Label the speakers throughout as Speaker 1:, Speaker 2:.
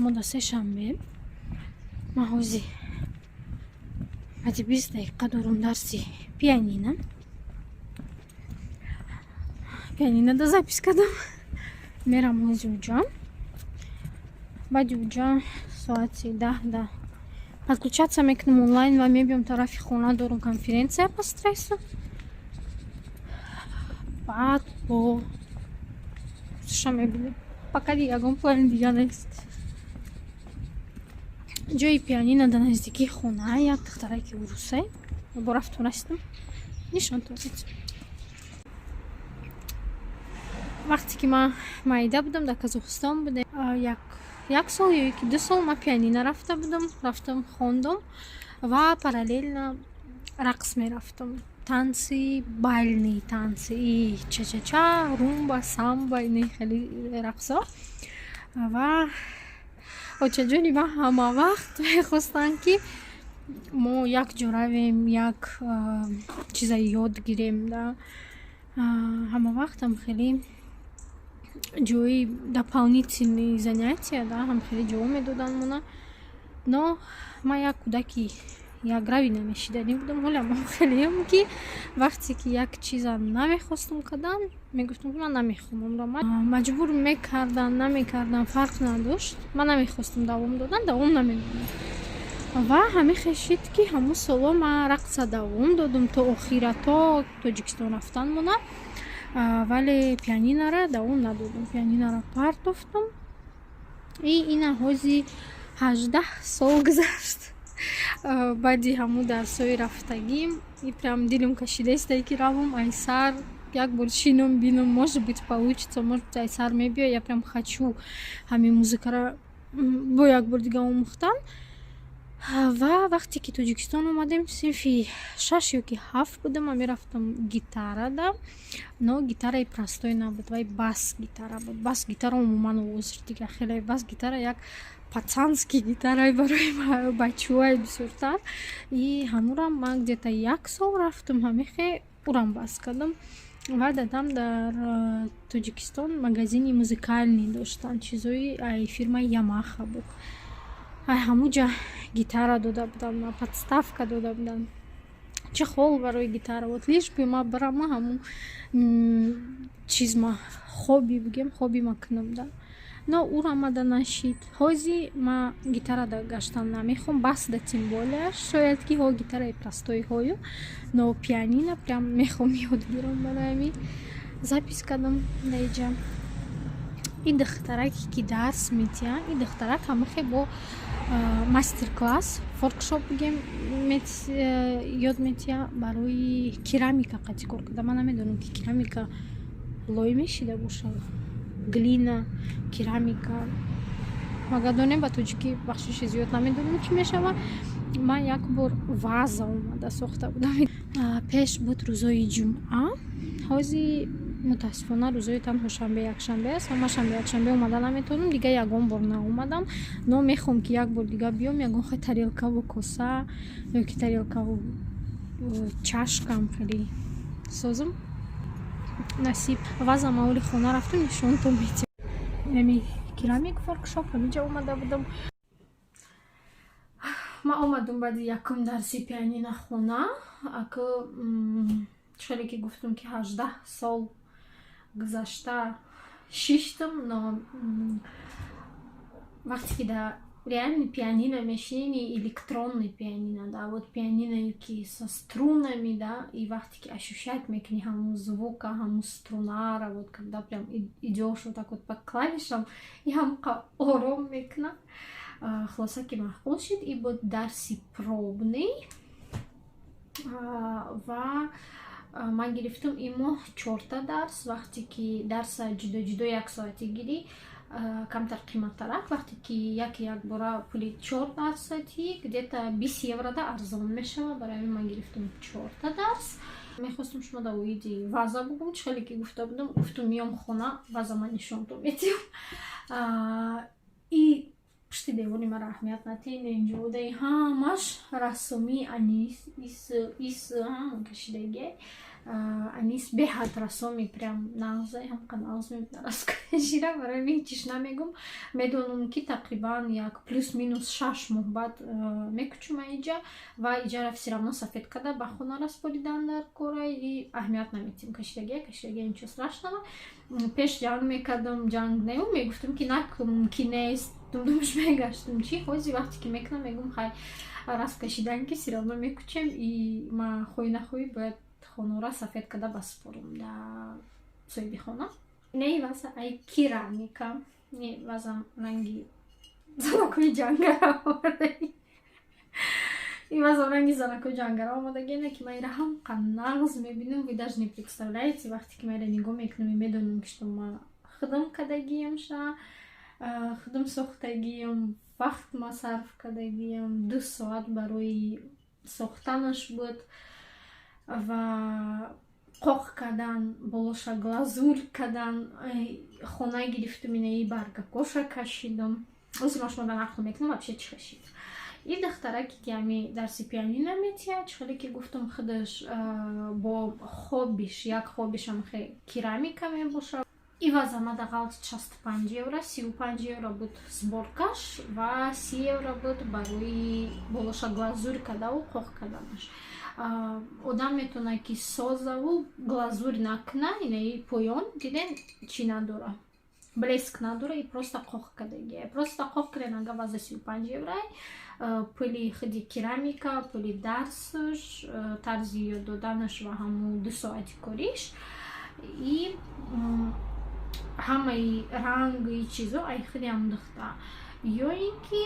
Speaker 1: ҳамуда сешанбе ман ҳозир баъди 20 дақиқа дорум дарси пианино да запис кардам. Мерам ҳозир уҷа. Баъди уҷа соати 10 подключаться мекунам онлайн ва мебиям тарафи хона дорум конференсия по стрессу. Баъд бо ша мебинем. Пока ягон плани дига нест. ҷои пианино дар наздикии хона як духтараки урусе. Бо рафтум растам. Нишонтон. вақте ки ман майда будам дар Казохистон будем, як сол ё 2 сол ман пианино рафта будам, рафтам хондам ва параллелно рақс мерафтам. Танси бальни, танси ча-ча-ча, румба, самба, ини хеле рақсо. Ва очаҷони ман ҳама вақт мехостанд ки мо як ҷо равем, як чизае ёд гирем. Ҳама вақтам хеле ҷои дополнительные занятия, ҳам хеле ҷо медоданд мона. Но ман як кӯдаки ягравӣ намешидани будам. Ҳолам ман хелеам ки вақте ки як чиза намехостам кардан, мегуфтам ки ман намехоҳам. Маҷбур мекардан, намекардан, фарқ надошт. Ман намехостам давом додан, давом намедодам. Ва ҳамин шид ки ҳамун соло ман рақса давом додам то охира, то Тоҷикистон рафтан мона. Вале пианинора давом надодам. Пианинора партофтам. И ина ҳозир 18 сол гузашт. Баъди ҳамун дарсҳои рафтагим и прям дилам кашидааст ки равам айсар як бор шином бинам, может быть получится, может быть айсар мебиёд. Я прям хочу ҳамин музикаро бо як бор дига омӯхтан. Ва вақте ки Тоҷикистон омадем, синфи 6 ё ки 7 будам, ман мерафтам гитарада. Но гитараи простой набуд, вай бас гитара буд. Бас гитара умуман озир дига хеле бас гитара як пацанский гитараи барои бачаҳои бисёртар. И ҳамурам ман где-то 1 сол рафтам, ҳамихе урам бас кардам. Ва дадам дар Тоҷикистон магазини музикальный доштанд, чизои ай фирмаи Ямаха буд. ҳамуҷа гитара дода буданд, подставка дода буданд, чехол барои гитара буд. лиш би ман барам ҳамун чиз ма хоби бигем, хоби ма кунам да. Но урамада нашид. ҳозир ман гитарада гаштан намехоҳам, бас да тем более шояд ки ҳо гитараи простои ҳою, но пианино прям мехоҳам ёд гирам. барои ҳамин запис кардам даиҷа. И духтараке ки дарс медиҳад, и духтарак ҳамахе бо мастер-класс, воркшоп бигем ёд метиҳад барои керамика қати кор карда. Ман намедонам ки керамика лой мешида бошад, глина, керамика. Магар донем ба тоҷикӣ бахшиши зиёд намедонам чӣ мешавад. Ман як бор ваза омада сохта будам. Пеш буд рӯзои ҷумъа. ҳозир мутаассифона рӯзои танҳо шанбе якшанбе аст. Ман шанбе якшанбе омада наметавонам, дига ягон бор наомадам. Но мехоҳам ки як бор дига биём, ягон хел тарелкаву коса ё ки тарелкаву чашкам хеле созам. насиб ваза маҳоли хона рафтам, нишонтон метиҳам. яъни керамик воркшоп ҳамиҷа омада будам. ман омадам баъди якум дарси пианино хона. ака хеле ки гуфтам ки 18 сол гузашта шиштам, но вақте ки да реальный пианино мешинини, электронный пианино, да, вот пианино ки со струнами, да, и вақте ки ощущать мекунӣ ҳамун звука, ҳамун струнара, вот когда прям идёшь вот так вот по клавишам, и ҳамқа ором мекунад. хулоса ки маъқул шид. И буд дарси пробный. Ва ман гирифтам ин моҳ 4 дарс. вақте ки дарса ҷудо-ҷудо 1 соати гирӣ камтар қиматтарак. вақте ки як бора пули 4 дарсати где-то 20 еврода арзон мешавад. барои ҳамин ман гирифтам 4 дарс. мехостам шумо да оиди ваза бугум, чӣ хеле ки гуфта будам, гуфтам миём хона, ваза ман нишонтон метиҳам. И пушти девори мара аҳамият натиҳем, инҷо будаи ҳамаш рассомӣ анис ис кашидаги. Анис беҳад расоми прям нағза ҳамқа нағз мебуда раскашира барами ҳичиш намегум. Медонам ки тақрибан як плюс минус 6 моҳ баъд мекучум иҷа ва иҷара все равно сафед када ба хона расборидан дар кора и аҳамият наметим каширагия ничего страшного. Пеш ҷанг мекардам, ҷанг не мегуфтам ки ки нест думдумш мегаштам чи ҳози вақте ки мекунам мегум хай раскашидан ки все равно мекучем и ма хоҳӣ нахоҳӣ бояд хонора сафед када баспорум да соҳиби хона. Не ваза ай керамика не вазам ранги занакои ҷангара омадаги и вазам ранги занакои ҷангара омадаги не ки ма ира ҳамқа нағз мебинам вы даже не представляете вақте ки ма ира нигоҳ мекунам медонам ки што ма хидм кадагиам ша хидм сохтагиам вақт ма сарф кадагиам 2 соат барои сохтанаш буд ва қоқ кардан болоша глазур кардан хона гирифтум инаи баргакоша кашидам озима шумо дар нақл мекунам вообще чӣ кашид и духтараки ки ами дарси пианино метия чихеле ки гуфтам худаш бо хобиш як хобишам хе керамика мебоша и вазама дағал 65 евро 35 евро буд сборкаш ва 30 евро буд барои болоша глазур кадаву қоқ карданаш. Одам метона ки созаву глазур накна инаи поён диден чи надора блеск надора и просто қоқ кадагия просто қоқ кренага ваза 35 евро пули хиди керамика пули дарсаш тарзи ёд доданаш ва ҳаму 2 соати кориш и ҳамаи ранги чизо ай хиди ам духта ё ин ки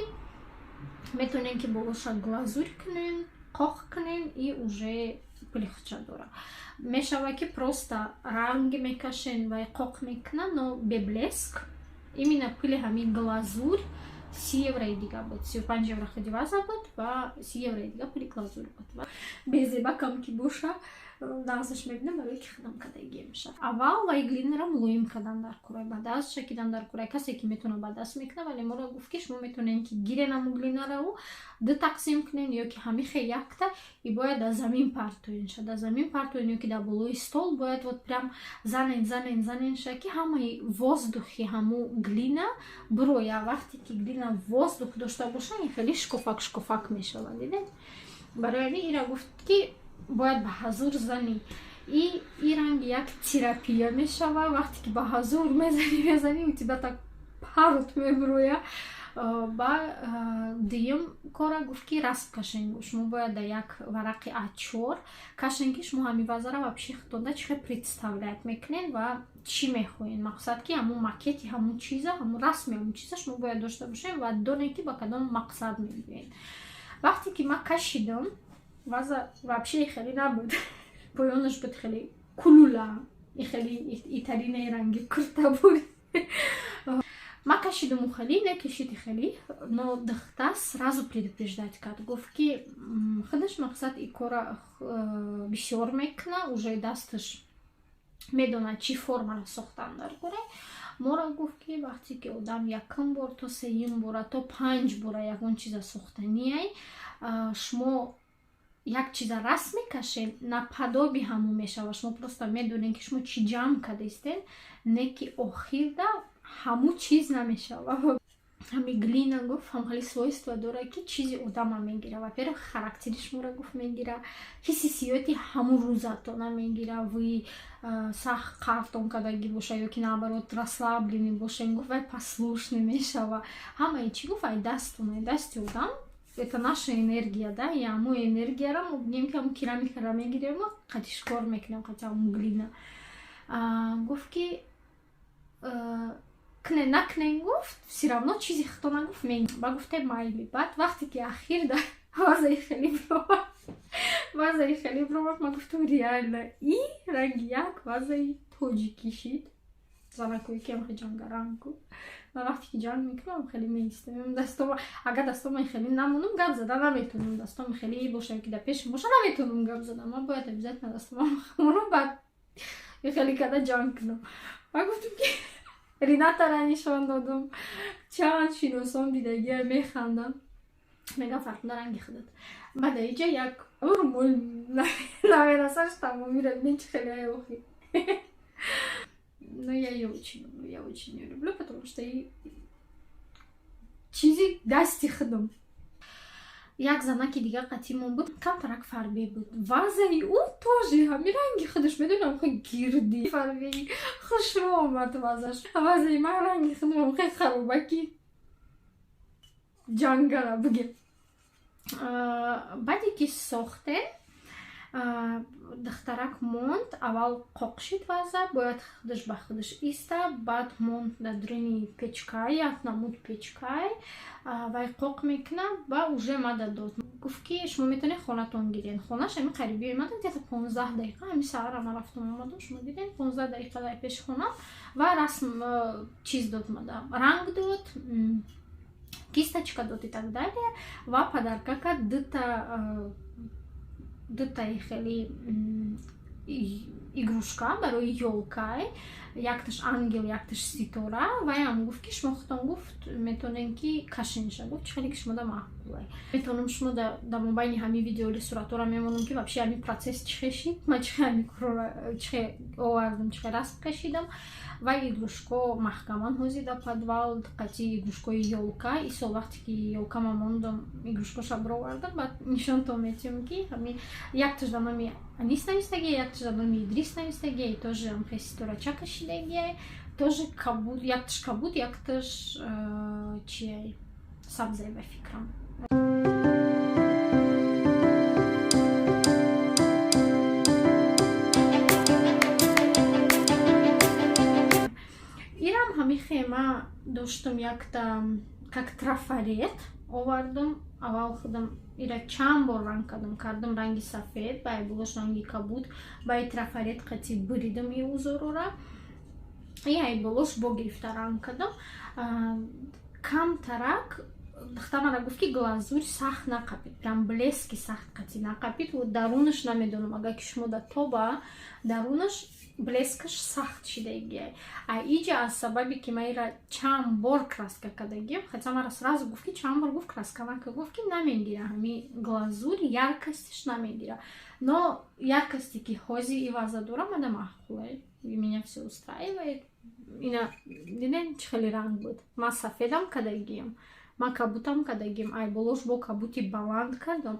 Speaker 1: метонем ки болоша глазур кунем қоқ кунем и уже пулихча дора мешава ки просто ранги мекашен ва қоқ мекунан но беблеск именно пули ҳами глазур 30 евро дига буд 35 евро ходи ваза буд ва 30 евро дига пули глазур буд безебакам ки боша нағзаш мебинам барои ки хидам кадагӣ мешавад. Аввал вай глинера мулоим кардан дар курай ба даст шакидан дар курай касе ки метона ба даст мекуна вале моро гуфт ки шумо метонем ки гиренаму глинераро ду тақсим кунен ё ки ҳамихе якта и бояд да замин партоен ша да замин партоен ё ки да болои стол бояд вот прям занен ша ки ҳамаи воздухи ҳаму глина бироя вақте ки глина воздух дошта боша ин хеле шкофак мешавад дидед барои ҳамин ира гуфт ки бояд ба ҳазур зани и ранги як терапия мешава вақте ки ба ҳазур мезани у тебя так парут меброя ба дуюм кора гуфт ки расм кашен шумо бояд да як варақи ачор кашен ки шумо ҳами вазара вообще хитонда чихе представлять мекунен ва чӣ мехоҳен мақсад ки ҳамун макети ҳамун чиза ҳамун расми ҳамун чиза шумо бояд дошта бошед ва донед ки ба кадом мақсад мебиед. Вақте ки ма кашидам ваза вообще хеле набуд поёнаш буд хеле кулула и хеле итарина ранги курта буд ма кашидаму хеле не кашиди хеле но духта сразу предупреждать кард гуфт ки худаш мақсад и кора бисёр мекуна уже дасташ медонад чӣ формара сохтан дар кора моро гуфт ки вақте ки одам якум бор то сеюм бора то 5 бора ягон чиза сохтаниай шумо як чиза расм мекашем нападоби ҳамун мешава шумо просто медонем ки шумо чӣ ҷамъ кардастен не ки охирда ҳамун чиз намешава ҳами глина гуфт ҳам хеле свойства дора ки чизи одама мегира во-первых характери шуморо гуфт мегира ҳиссиёти ҳамун рӯзатона мегира вы сахт қартон кадагӣ боша ё ки наоборот расслаблени бошем гуфт вай послушный мешава ҳамаи чӣ гуфт ай дасти одам это наша энергия да и ҳамун энергияро мо бигем ки ҳамун керамикаро мегирем ва қатишкор мекунем қати ҳамун глина гуфт ки кне накнем гуфт все равно чизи хитона гуфт мегирем ба гуфтем майли баъд вақте ки ахир да вазаи хеле бромад ма гуфтам реально и ранги як вазаи тоҷи кишид занакои ки ҳам ҷангаранку ман вақте ки ҷанг мекунам хеле меистам дастом агар дастом хеле намонам гап зада наметонам дастом хеле боша ки да пешам боша наметонам гап зада ман бояд обязательно дастом хамонам баъд хеле када ҷанг кунам ман гуфтам ки Ринатара нишон додам чанд шиносон дидагия механдам мега фарқ на ранги худат. Баъд иҷа як наверасаш тамом мебинем чи хеле аёхи. Но я её очень не люблю, потому что чизи дасти худам. Як занаки дигар қатимон буд, камтарак фарбе буд. Вазаи ӯ тоже ҳами ранги худаш медонам хе гирди фарбеи хушро омад вазаш. Вазаи ман ранги худам хе харобаки ҷангара бугем. баъде ки сохте дахтарак монд, аввал қоқ шид ваза, бояд худаш ба худаш иста, баъд монд дар дуруни печкай, як намуд печкай, вай қоқ мекуна ва уже мада дод. Гуфт ки шумо метавонед хонатон гиред. Хонаш ами қариби омада, где-то 15 дақиқа, ами саҳар ама рафтам омадам, шумо дидед 15 дақиқа дар пеши хона ва расм чиз дод мада, ранг дод, кисточка дод и так далее. Ва падарка кард дутаи хеле игрушка барои ёлкай, якташ ангел, якташ ситора. Ваям гуфт ки шумо худтон гуфт метавонем ки кашинша. Гуфт чӣ хеле ки шумо да маъқулай. Метавонам шумо дар мобайни ҳамин видеоли суратора мемонам ки вообще ҳамин процесс чӣ хел шид, ман чӣ хел ҳамин корро чӣ хел овардам, чӣ хел расм кашидам. Ва игрушко маҳкаман ҳозида подвал, қати игрушкои ёлка. Исол вақте ки ёлка ман мондам, игрушкоша бировардам, баъд нишонтон метиҳам ки ҳамин якташ дар номи Анис навистагиа, якташ дар номи Идрис навистагиа, и тоже ҳамхе ситорача кашидагиа, тоже кабуд, якташ кабуд, якташ чияй сабзай ба фикрам. Ирам ҳамин хема доштам якта как трафарет овардам. Аввал худам ира чанд бор ранг кардам ранги сафед, баъд булош ранги кабуд, баъд трафарет қати буридам и узорора. Яй булош бо гирифта ранг кардам. Камтарак дахта мара гуфт ки глазур сахт нақапид, прям блески сахт қати нақапид. Дарунаш намедонам, агар ки шумо да тоба дарунаш блескаш сахт шидагиа. А иҷа аз сабаби ки ман ира чанд бор краска кардагиам, хотя мара сразу гуфт ки чанд бор гуфт краска нака, гуфт ки намегира ҳамин глазур, яркостиш намегира. Но яркости ки ҳозир и ваза дора мада маъқулай, меня все устраивает. Ина диден чӣ хеле ранг буд. Ман сафедам кардагиам, ман кабутам кардагиам, ай болош бо кабути баланд кардам.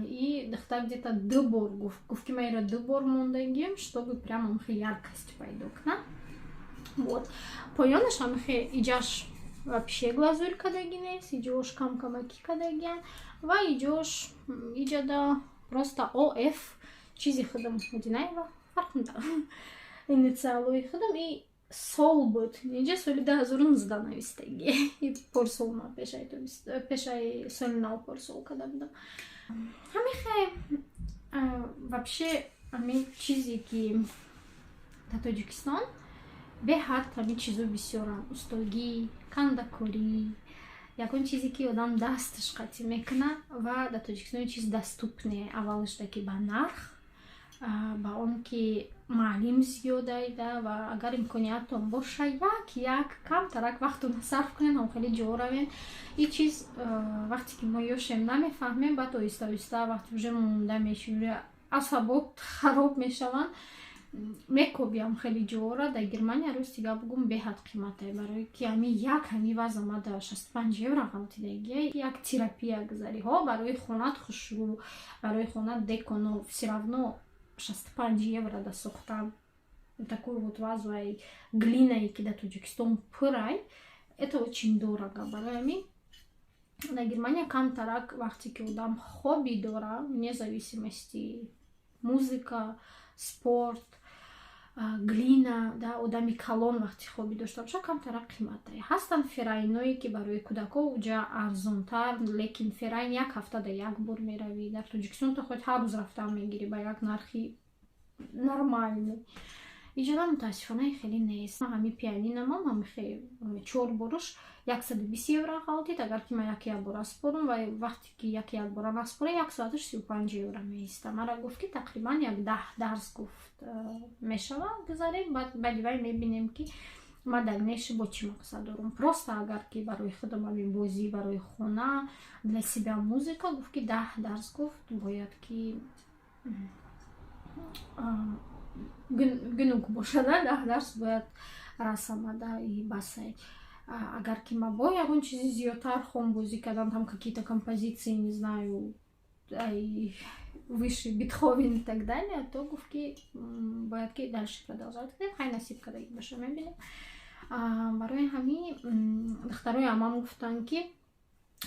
Speaker 1: И дахта где-то 2 бор гуфт ки ман ира 2 бор мондагиам, чтобы прямо ҳамхе яркост пайдо кунам. Вот. Поёнаш ҳамхе иҷаш вообще глазур кардаги нест, иҷош камакӣ кардагиам ва иҷа да просто ОФ чизи худам Мадинаева фарқ надорад. Инициалои худам и сол буд. Иҷа соли 2019 навистагия. И порсол ма пешаи соли нав порсол карда будам. Ҳамихе вообще ҳамин чизе ки дар Тоҷикистон беҳад ҳамин чизо бисёранд. Устогӣ, кандакорӣ, ягон чизе ки одам дасташ қатӣ мекуна ва дар Тоҷикистон чиз доступне. Аввалаш даки ба нарх, ба он ки маълим зиёд айда ва агар имкониятон боша як камтарак вақтона сарф кунед, ҳам хеле ҷо равед. И чиз вақте ки мо ёшем намефаҳмем, баъд оҳиста оҳиста вақте уже монда мешавем, асабот хароб мешаванд, мекобиам хеле ҷоора. Дар Германия рости гап гум беҳад қиматае, барои ки ҳамин як ҳамин ваз омада 65 евро ғалтидагия. Як терапия гузариҳо барои хонат хушрӯ, барои хонат деконо все равно 65 евро да сохтан такой вот вазу ай глинаи ки дар Тоҷикистон пурай, это очень дорого. Барои ҳамин дар Германия камтарак вақте ки одам хобби дора, вне зависимости музыка, спорт, глина, да, одами калон вақти хобби дошта боша камтарак қиматае. Ҳастанд ферайное ки барои кӯдако уҷа арзонтар, лекин ферайн як ҳафта да як бор меравӣ. Дар Тоҷикистон то ход ҳар рӯз рафтан мегирӣ ба як нархи нормалӣ. Иҷода мутаассифона хеле нест. Ҳамин пианинамам ҳамихе 4 бораш 120 евро ғалтид. Агар ки ман як бора аспорам ва вақте ки як бора наспора 1 соаташ 35 евро меиста. Мара гуфт ки тақрибан як 10 дарс гуфт мешава гузарем. Баъди вай мебинем ки ма дальнейшем бо чӣ мақсад дорам. Просто агар ки барои худам ҳамин бозӣ, барои хона, для себя музыка, гуфт ки 10 дарс гуфт бояд ки гунук бошада, 10 дарс бояд расамада и басай. Агар ки ма бо ягон чизи зиёдтар хоҳам бозӣ кардан, там какие-то композиции, не знаю, выше Бетховен и так далее, то гуфт ки бояд ки дальше продолжать кунем, хай насиб кардагӣ баша мебинем. Барои ҳамин духтарои амам гуфтанд ки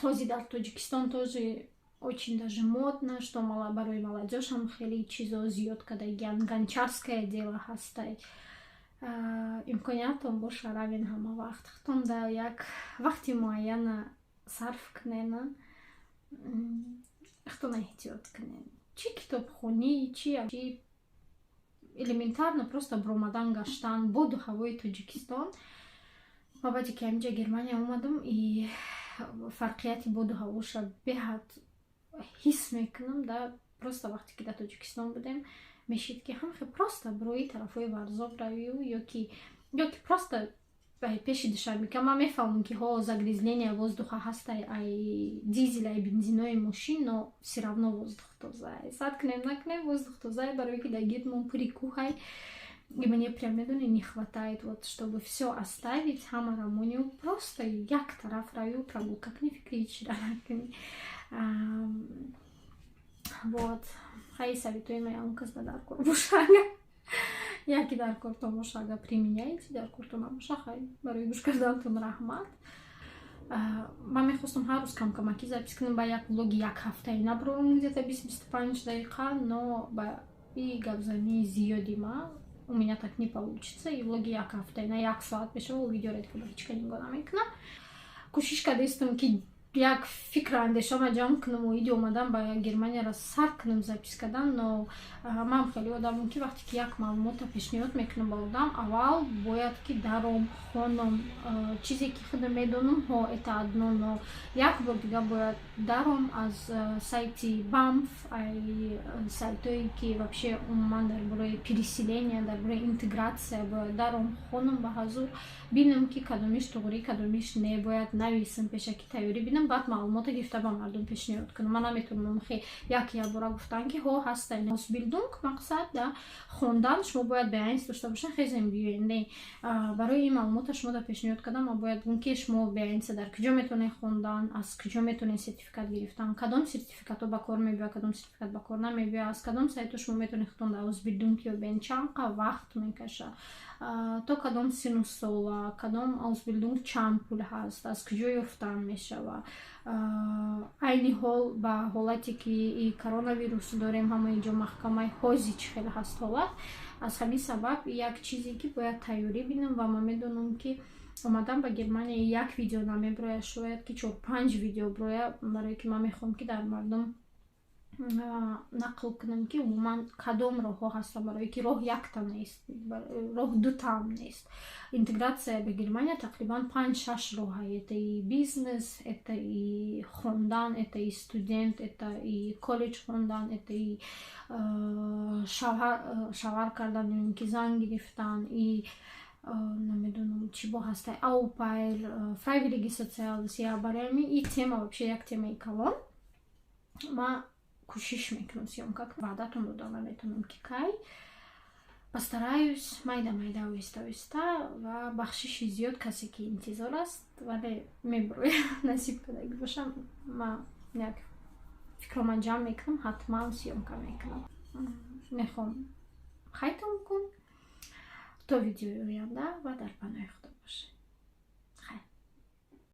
Speaker 1: ҳозир дар Тоҷикистон тоже очень даже модно, что барои молодежь ҳам хеле чизо зиёд кардагианд, гончарское дело ҳастай. Имкониятон боша равен ҳама вақт, хутон да як вақти муайяна сарф кунена, хутон эҳтиёт кунен. Чи китобхонӣ, чи элементарно просто бромадан гаштан, боду ҳавои Тоҷикистон. бабади ки ҳаминҷа Германия омадам и фарқияти боду ҳавоша беҳад ҳис мекунам, да просто вақте ки дар Тоҷикистон будем мешид ки ҳамхе просто брои тарафҳои варзоб равию ё ки просто пеши душарбика ман мефаҳмам ки загрязнение воздуха ҳастай, ай дизел, ай бензинои мошин, но все равно воздух тоза. Сад кунем накунем, воздух тоза, барои ки дар гирдмон пури кӯҳай. И мне прям, медони, не хватает, вот, чтобы все оставить, ҳама рамонию, просто як тараф равию, прогулка куни, фикри чира накуни. Вот. Хай советуем ягон кас дар кор бошага. Яки дар кор тамошага применяйте, дар кор то набоша, хай барои гӯш кардантон раҳмат. Ман мехостам ҳар рӯз камакӣ запис кунам, ба як влоги як ҳафтаи набурам, где-то 20-25 дақиқа, но ба и гапзании зиёди ма у меня так не получится. И влоги як ҳафтаи на як соат бешава, видео редко ба ҳеч кани нигоҳ намекунам. Кӯшиш кардастам ки як фикра андешама ҷамъ кунам, оиди омадан ба Германияро сар кунам запис кардан, но ман хеле одамам ки вақте ки як маълумота пешниҳод мекунам ба одам, аввал бояд ки даром, хонам, чизе ки худам медонам, это одно, но як бор дига бояд даром аз сайти BAMF, сайтое ки вообще умуман дар бораи переселения, дар бораи интеграция, бояд даром хонам ба ҳазур, бинам ки кадомиш туғрӣ, кадомиш не, бояд нависам пешаки тайёрӣ бинам, баъд маълумота гирифта ба мардум пешниҳод кунам. Ман наметавонам як бора гуфтан ки ҳастан ausbildung мақсад да хондан шумо бояд беайнс дошта бошен, хезем биёен, не, барои ин маълумота шумо да пешниҳод кардам, ман бояд гум ки шумо беайнса дар куҷо метавонед хондан, аз куҷо метавонед сертификат гирифтан, кадом сертификатҳо ба кор мебиёяд, кадом сертификат ба кор намебиёяд, аз кадом сайто шумо метавонед хондан ausbildung ёбед, чанқа вақт мекаша, то кадом сину сола, кадом ausbildung чанд пул ҳаст, аз куҷо ёфтан мешава. Айни ҳол ба ҳолате ки и коронавирус дорем ҳамаи ҷо маҳкамаи ҳозич хеле ҳаст ҳолат. Аз ҳамин сабаб як чизе ки бояд тайёрӣ бинам ва ман медонам ки омадан ба Германия як видео намеброяд, шояд ки 4-5 видео броя, барое ки ман мехоҳам ки дар мардум нақл кунам ки умуман кадом роҳҳо ҳастанд, барое ки роҳ якта нест, роҳ дутаам нест. Интеграция ба Германия тақрибан 5-6 роҳ ҳай. Это и бизнес, это и хондан, это и студент, это и колледж хондан, это и шавҳар кардан, ё ки зан гирифтан, и намедонам чӣ бо ҳастай, аупайр, фрайвилиги социалия. Барои ҳамин и тема вообще як темаи калон. Ма кӯшиш мекунам съёмка кунам, ваъдатон додам, наметавонам ки кай. Постараюсь майда оҳиста ва бахшиши зиёд касе ки интизор аст, вале меброяд насиб кардагӣ бошам. Ман як фикрома ҷамъ мекунам, ҳатман съёмка мекунам. Мехоҳам хайтон кун то видеои оянда ва дар